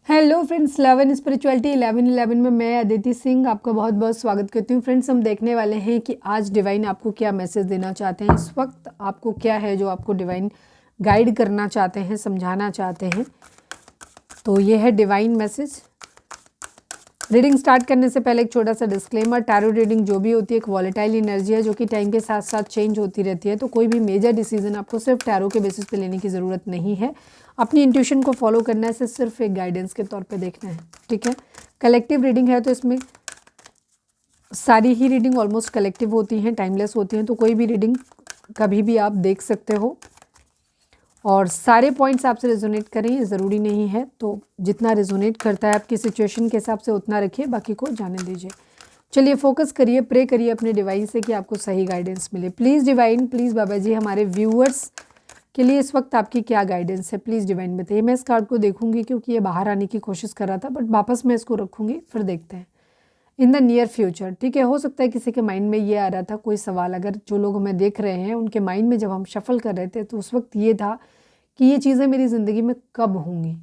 Hello friends, love and spirituality 1111 में मैं अदिति सिंह आपका बहुत बहुत स्वागत करती हूँ। फ्रेंड्स, हम देखने वाले हैं कि आज डिवाइन आपको क्या मैसेज देना चाहते हैं। इस वक्त आपको क्या है जो आपको डिवाइन गाइड करना चाहते हैं, समझाना चाहते हैं। तो ये है डिवाइन मैसेज। रीडिंग स्टार्ट करने से पहले एक छोटा सा डिस्क्लेमर, टैरो रीडिंग जो भी होती है एक वॉलेटाइल एनर्जी है जो कि टाइम के साथ साथ चेंज होती रहती है। तो कोई भी मेजर डिसीजन आपको सिर्फ टैरो के बेसिस पे लेने की ज़रूरत नहीं है। अपनी इंट्यूशन को फॉलो करना है, से सिर्फ एक गाइडेंस के तौर पे देखना है, ठीक है। कलेक्टिव रीडिंग है तो इसमें सारी ही रीडिंग ऑलमोस्ट कलेक्टिव होती हैं, टाइमलेस होती हैं। तो कोई भी रीडिंग कभी भी आप देख सकते हो और सारे पॉइंट्स आपसे रेजोनेट करें ये ज़रूरी नहीं है। तो जितना रेजोनेट करता है आपकी सिचुएशन के हिसाब से उतना रखिए, बाकी को जाने दीजिए। चलिए फोकस करिए, प्रे करिए अपने डिवाइन से कि आपको सही गाइडेंस मिले। प्लीज़ डिवाइन, प्लीज़ बाबा जी, हमारे व्यूअर्स के लिए इस वक्त आपकी क्या गाइडेंस है, प्लीज़ डिवाइन बताइए। मैं इस कार्ड को देखूंगी क्योंकि ये बाहर आने की कोशिश कर रहा था, बट वापस मैं इसको रखूंगी, फिर देखते हैं। इन द नियर फ्यूचर, ठीक है। हो सकता है किसी के माइंड में ये आ रहा था कोई सवाल, अगर जो लोग हमें देख रहे हैं उनके माइंड में जब हम शफल कर रहे थे तो उस वक्त ये था कि ये चीज़ें मेरी ज़िंदगी में कब होंगी।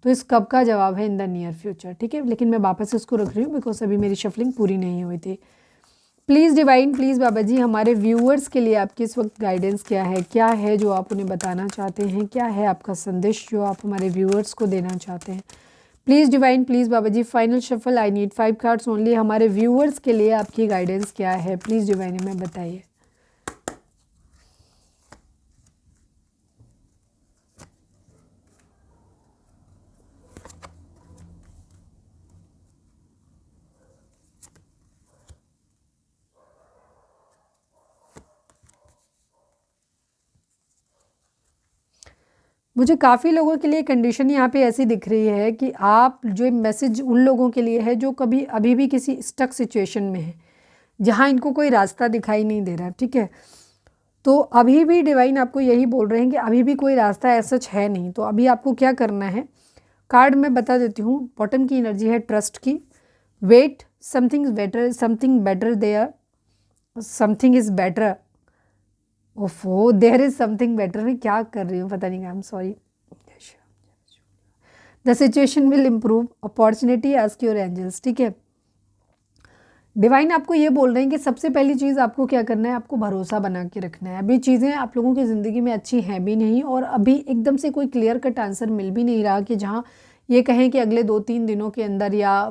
तो इस कब का जवाब है इन द नियर फ्यूचर, ठीक है। लेकिन मैं वापस इसको रख रही हूँ बिकॉज अभी मेरी शफलिंग पूरी नहीं हुई थी। प्लीज़ डिवाइन, प्लीज़ बाबा जी, हमारे व्यूअर्स के लिए आपकी इस वक्त गाइडेंस क्या है जो आप उन्हें बताना चाहते हैं, क्या है आपका संदेश जो आप हमारे व्यूअर्स को देना चाहते हैं। Please divine, please Baba ji, final shuffle, I need 5 cards only. हमारे व्यूअर्स के लिए आपकी गाइडेंस क्या है, प्लीज़ डिवाइन हमें बताइए। मुझे काफ़ी लोगों के लिए कंडीशन यहाँ पे ऐसी दिख रही है कि आप जो मैसेज उन लोगों के लिए है जो कभी अभी भी किसी स्टक सिचुएशन में है, जहाँ इनको कोई रास्ता दिखाई नहीं दे रहा, ठीक है। तो अभी भी डिवाइन आपको यही बोल रहे हैं कि अभी भी कोई रास्ता ऐसा सच है नहीं। तो अभी आपको क्या करना है, कार्ड मैं बता देती हूँ। बॉटम की एनर्जी है ट्रस्ट की। Wait, something better, something better there, something is better. ओफो, देयर इज समथिंग बेटर। मैं क्या कर रही हूँ पता नहीं, I am sorry. The situation will improve, opportunity ask your angels, ठीक है। डिवाइन आपको ये बोल रहे हैं कि सबसे पहली चीज़ आपको क्या करना है, आपको भरोसा बना के रखना है। अभी चीज़ें आप लोगों की ज़िंदगी में अच्छी हैं भी नहीं और अभी एकदम से कोई क्लियर कट आंसर मिल भी नहीं रहा कि जहाँ ये कहें कि अगले 2-3 दिनों के अंदर या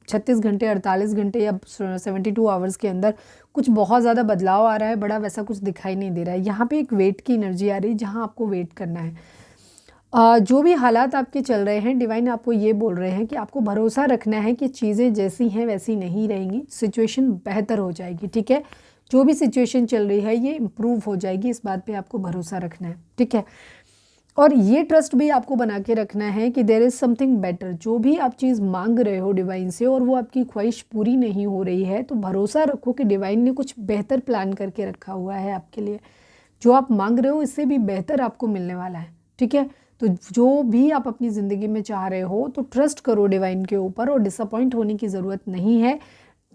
36 घंटे, 48 घंटे या 72 आवर्स के अंदर कुछ बहुत ज़्यादा बदलाव आ रहा है, बड़ा वैसा कुछ दिखाई नहीं दे रहा है। यहाँ पे एक वेट की एनर्जी आ रही है जहाँ आपको वेट करना है। जो भी हालात आपके चल रहे हैं, डिवाइन आपको ये बोल रहे हैं कि आपको भरोसा रखना है कि चीज़ें जैसी हैं वैसी नहीं रहेंगी, सिचुएशन बेहतर हो जाएगी, ठीक है। जो भी सिचुएशन चल रही है ये इम्प्रूव हो जाएगी, इस बात पे आपको भरोसा रखना है, ठीक है। और ये ट्रस्ट भी आपको बना के रखना है कि देयर इज़ समथिंग बेटर। जो भी आप चीज़ मांग रहे हो डिवाइन से और वो आपकी ख्वाहिश पूरी नहीं हो रही है, तो भरोसा रखो कि डिवाइन ने कुछ बेहतर प्लान करके रखा हुआ है आपके लिए। जो आप मांग रहे हो इससे भी बेहतर आपको मिलने वाला है, ठीक है। तो जो भी आप अपनी ज़िंदगी में चाह रहे हो तो ट्रस्ट करो डिवाइन के ऊपर और डिसअपॉइंट होने की ज़रूरत नहीं है,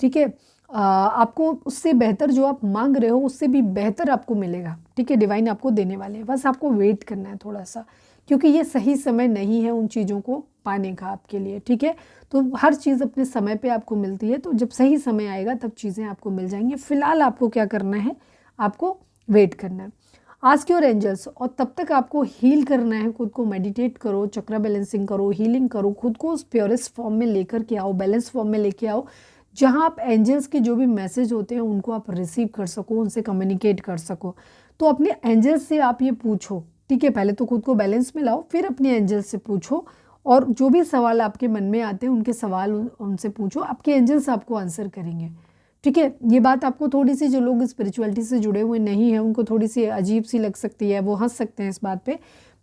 ठीक है। आपको उससे बेहतर जो आप मांग रहे हो उससे भी बेहतर आपको मिलेगा, ठीक है। डिवाइन आपको देने वाले हैं, बस आपको वेट करना है थोड़ा सा, क्योंकि ये सही समय नहीं है उन चीज़ों को पाने का आपके लिए, ठीक है। तो हर चीज़ अपने समय पे आपको मिलती है, तो जब सही समय आएगा तब चीज़ें आपको मिल जाएंगी। फ़िलहाल आपको क्या करना है, आपको वेट करना है। आस्क योर एंजल्स, और तब तक आपको हील करना है खुद को। मेडिटेट करो, चक्रा बैलेंसिंग करो, हीलिंग करो, खुद को उस प्योरेस्ट फॉर्म में लेकर के आओ, बैलेंस फॉर्म में लेके आओ, जहाँ आप एंजल्स के जो भी मैसेज होते हैं उनको आप रिसीव कर सको, उनसे कम्युनिकेट कर सको। तो अपने एंजल्स से आप ये पूछो, ठीक है। पहले तो खुद को बैलेंस में लाओ, फिर अपने एंजल्स से पूछो और जो भी सवाल आपके मन में आते हैं उनके सवाल उनसे पूछो, आपके एंजल्स आपको आंसर करेंगे, ठीक है। ये बात आपको थोड़ी सी, जो लोग स्पिरिचुअलिटी से जुड़े हुए नहीं हैं उनको थोड़ी सी अजीब सी लग सकती है, वो हंस सकते हैं इस बात पे,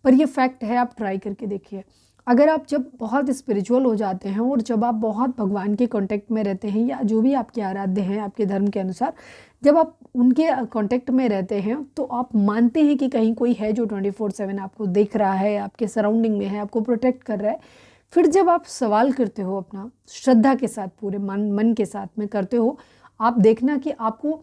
पर ये फैक्ट है। आप ट्राई करके देखिए। अगर आप जब बहुत स्पिरिचुअल हो जाते हैं और जब आप बहुत भगवान के कांटेक्ट में रहते हैं या जो भी आपके आराध्य हैं आपके धर्म के अनुसार, जब आप उनके कांटेक्ट में रहते हैं तो आप मानते हैं कि कहीं कोई है जो 24/7 आपको देख रहा है, आपके सराउंडिंग में है, आपको प्रोटेक्ट कर रहा है। फिर जब आप सवाल करते हो अपना श्रद्धा के साथ, पूरे मन के साथ में करते हो, आप देखना कि आपको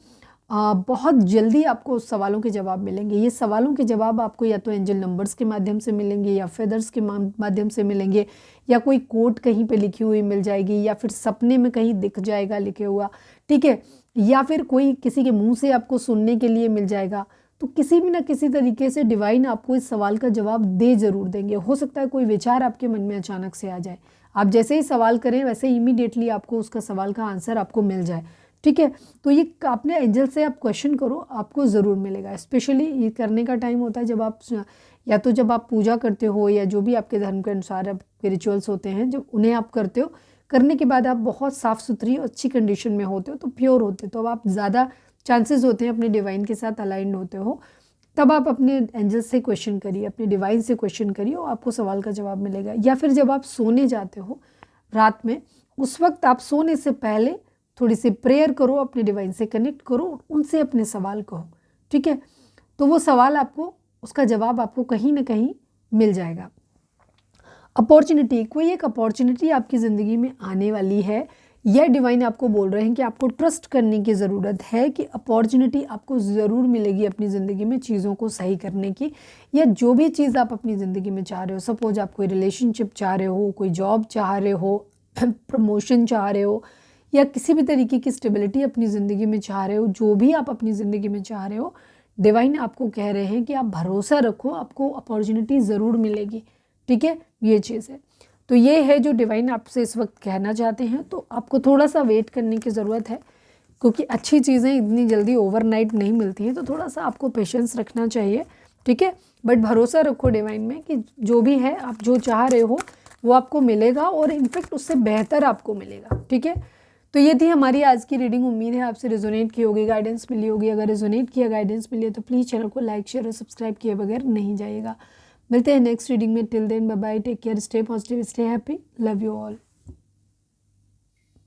बहुत जल्दी आपको उस सवालों के जवाब मिलेंगे। ये सवालों के जवाब आपको या तो एंजल नंबर्स के माध्यम से मिलेंगे, या फेदर्स के माध्यम से मिलेंगे, या कोई कोट कहीं पे लिखी हुई मिल जाएगी, या फिर सपने में कहीं दिख जाएगा लिखे हुआ, ठीक है, या फिर कोई किसी के मुंह से आपको सुनने के लिए मिल जाएगा। तो किसी भी ना किसी तरीके से डिवाइन आपको इस सवाल का जवाब दे ज़रूर देंगे। हो सकता है कोई विचार आपके मन में अचानक से आ जाए, आप जैसे ही सवाल करें वैसे इमीडिएटली आपको उसका सवाल का आंसर आपको मिल जाए, ठीक है। तो ये अपने एंजल से आप क्वेश्चन करो, आपको ज़रूर मिलेगा। स्पेशली ये करने का टाइम होता है जब आप या तो जब आप पूजा करते हो, या जो भी आपके धर्म के अनुसार आपके रिचुअल्स होते हैं, जब उन्हें आप करते हो, करने के बाद आप बहुत साफ़ सुथरी और अच्छी कंडीशन में होते हो, तो प्योर होते हो, तो अब आप ज़्यादा चांसेस होते हैं अपने डिवाइन के साथ अलाइंड होते हो। तब आप अपने एंजल से क्वेश्चन करिए, अपने डिवाइन से क्वेश्चन करिए, और आपको सवाल का जवाब मिलेगा। या फिर जब आप सोने जाते हो रात में, उस वक्त आप सोने से पहले थोड़ी सी प्रेयर करो, अपने डिवाइन से कनेक्ट करो, उनसे अपने सवाल कहो, ठीक है। तो वो सवाल आपको, उसका जवाब आपको कहीं ना कहीं मिल जाएगा। अपॉर्चुनिटी, कोई एक अपॉर्चुनिटी आपकी ज़िंदगी में आने वाली है, यह डिवाइन आपको बोल रहे हैं कि आपको ट्रस्ट करने की ज़रूरत है, कि अपॉर्चुनिटी आपको ज़रूर मिलेगी अपनी ज़िंदगी में चीज़ों को सही करने की, या जो भी चीज़ आप अपनी ज़िंदगी में चाह रहे हो। सपोज आप कोई रिलेशनशिप चाह रहे हो, कोई जॉब चाह रहे हो, प्रमोशन चाह रहे हो, या किसी भी तरीके की स्टेबिलिटी अपनी ज़िंदगी में चाह रहे हो, जो भी आप अपनी ज़िंदगी में चाह रहे हो, डिवाइन आपको कह रहे हैं कि आप भरोसा रखो, आपको अपॉर्चुनिटी ज़रूर मिलेगी, ठीक है। ये चीज़ है। तो ये है जो डिवाइन आपसे इस वक्त कहना चाहते हैं। तो आपको थोड़ा सा वेट करने की ज़रूरत है, क्योंकि अच्छी चीज़ें इतनी जल्दी ओवरनाइट नहीं मिलती हैं, तो थोड़ा सा आपको पेशेंस रखना चाहिए, ठीक है। बट भरोसा रखो डिवाइन में कि जो भी है, आप जो चाह रहे हो वो आपको मिलेगा, और इनफैक्ट उससे बेहतर आपको मिलेगा, ठीक है। तो ये थी हमारी आज की रीडिंग। उम्मीद है आपसे रेजोनेट की होगी, गाइडेंस मिली होगी। अगर रेजोनेट किया, गाइडेंस मिली है, तो प्लीज़ चैनल को लाइक, शेयर और सब्सक्राइब किए बगैर नहीं जाइएगा। मिलते हैं नेक्स्ट रीडिंग में। Till then bye bye, take care, stay positive, stay happy, love you all.